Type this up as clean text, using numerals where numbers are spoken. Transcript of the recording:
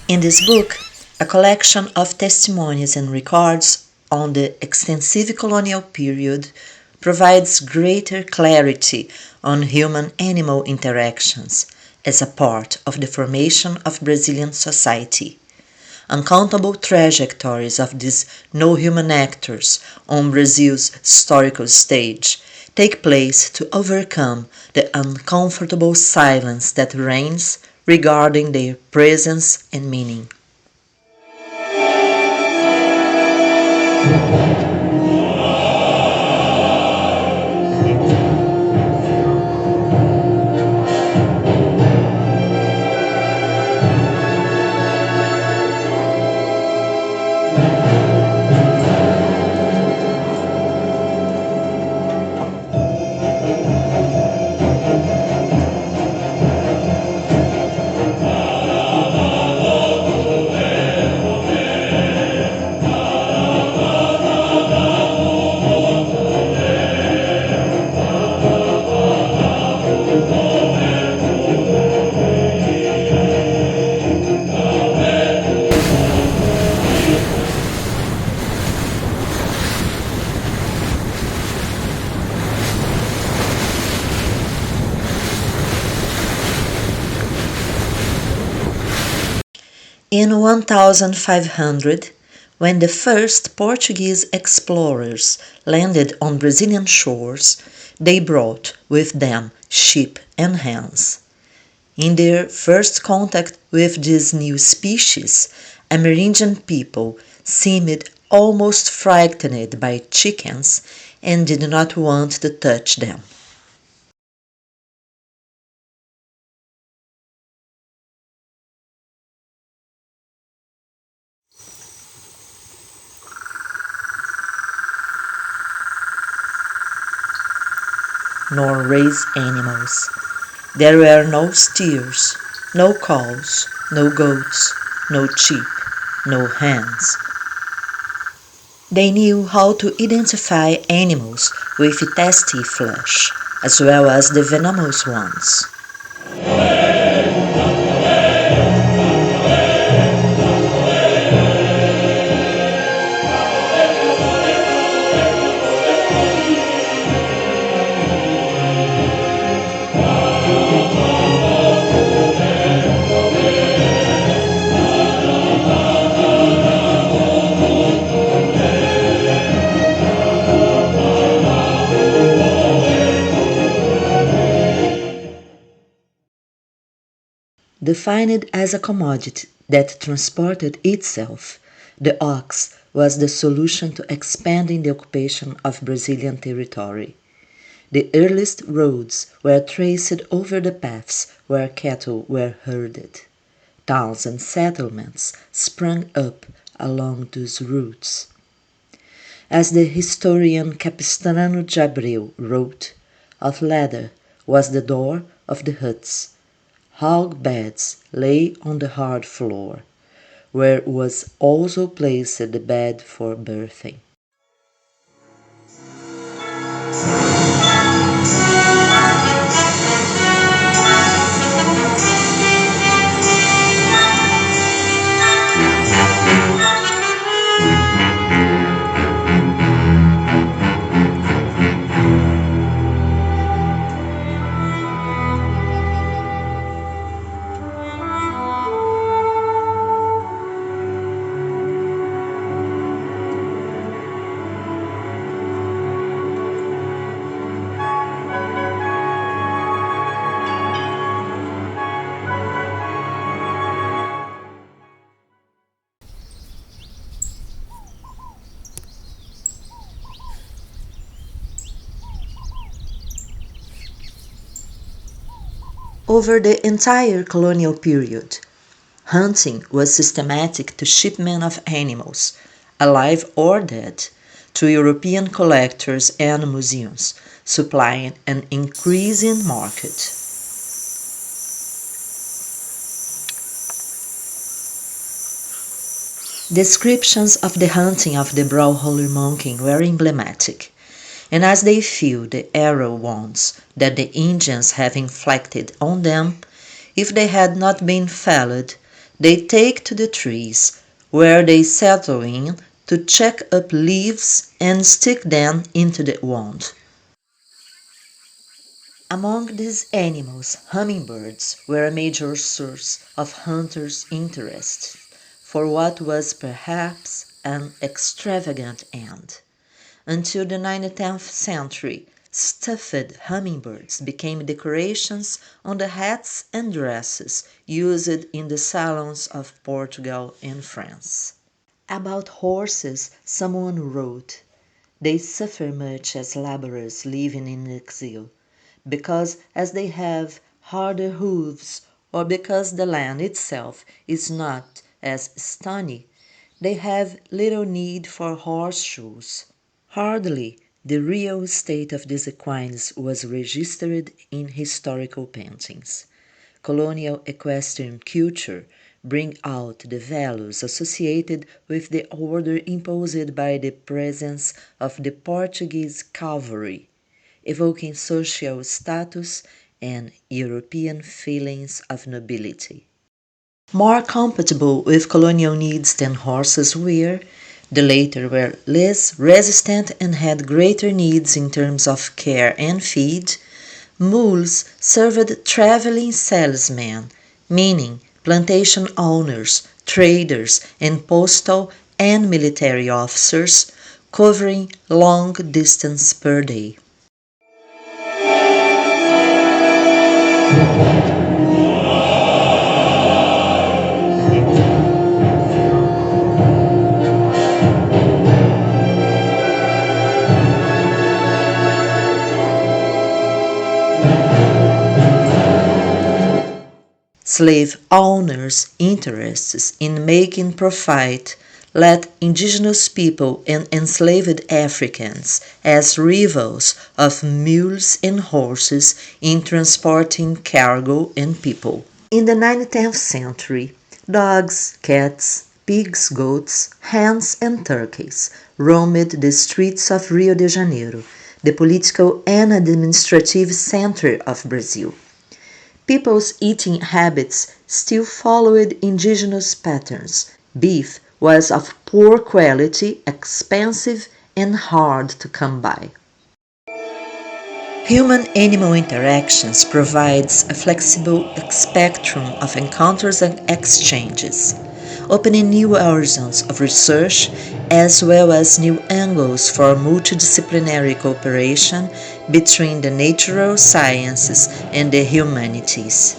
In this book, a collection of testimonies and records on the extensive colonial period provides greater clarity on human-animal interactions as a part of the formation of Brazilian society. Uncountable trajectories of these no-human actors on Brazil's historical stage take place to overcome the uncomfortable silence that reigns regarding their presence and meaning. In 1500, when the first Portuguese explorers landed on Brazilian shores, they brought with them sheep and hens. In their first contact with this new species, Amerindian people seemed almost frightened by chickens and did not want to touch them. Nor raise animals. There were no steers, no cows, no goats, no sheep, no hens. They knew how to identify animals with testy flesh, as well as the venomous ones. Defined as a commodity that transported itself, the ox was the solution to expanding the occupation of Brazilian territory. The earliest roads were traced over the paths where cattle were herded. Towns and settlements sprang up along those routes. As the historian Capistrano de Abreu wrote, of leather was the door of the huts. Hog beds lay on the hard floor, where was also placed the bed for birthing. Over the entire colonial period, hunting was systematic to shipment of animals, alive or dead, to European collectors and museums, supplying an increasing market. Descriptions of the hunting of the brow-holler monkey were emblematic, and as they feel the arrow wounds that the Indians have inflicted on them, if they had not been felled, They take to the trees, where they settle in to check up leaves and stick them into the wound. Among these animals, hummingbirds were a major source of hunters' interest for what was perhaps an extravagant end. Until the 19th century, stuffed hummingbirds became decorations on the hats and dresses used in the salons of Portugal and France. About horses, someone wrote, "They suffer much as laborers living in exile, because as they have harder hoofs, or because the land itself is not as stony, they have little need for horseshoes." Hardly the real state of these equines was registered in historical paintings. Colonial equestrian culture bring out the values associated with the order imposed by the presence of the Portuguese cavalry, evoking social status and European feelings of nobility. More compatible with colonial needs than horses were, the latter were less resistant and had greater needs in terms of care and feed. Mules served traveling salesmen, meaning plantation owners, traders, and postal and military officers, covering long distance per day. Slave owners' interests in making profit led indigenous people and enslaved Africans as rivals of mules and horses in transporting cargo and people. In the 19th century, dogs, cats, pigs, goats, hens, and turkeys roamed the streets of Rio de Janeiro, the political and administrative center of Brazil. People's eating habits still followed indigenous patterns. Beef was of poor quality, expensive, and hard to come by. Human-animal interactions provides a flexible spectrum of encounters and exchanges, opening new horizons of research as well as new angles for multidisciplinary cooperation between the natural sciences and the humanities.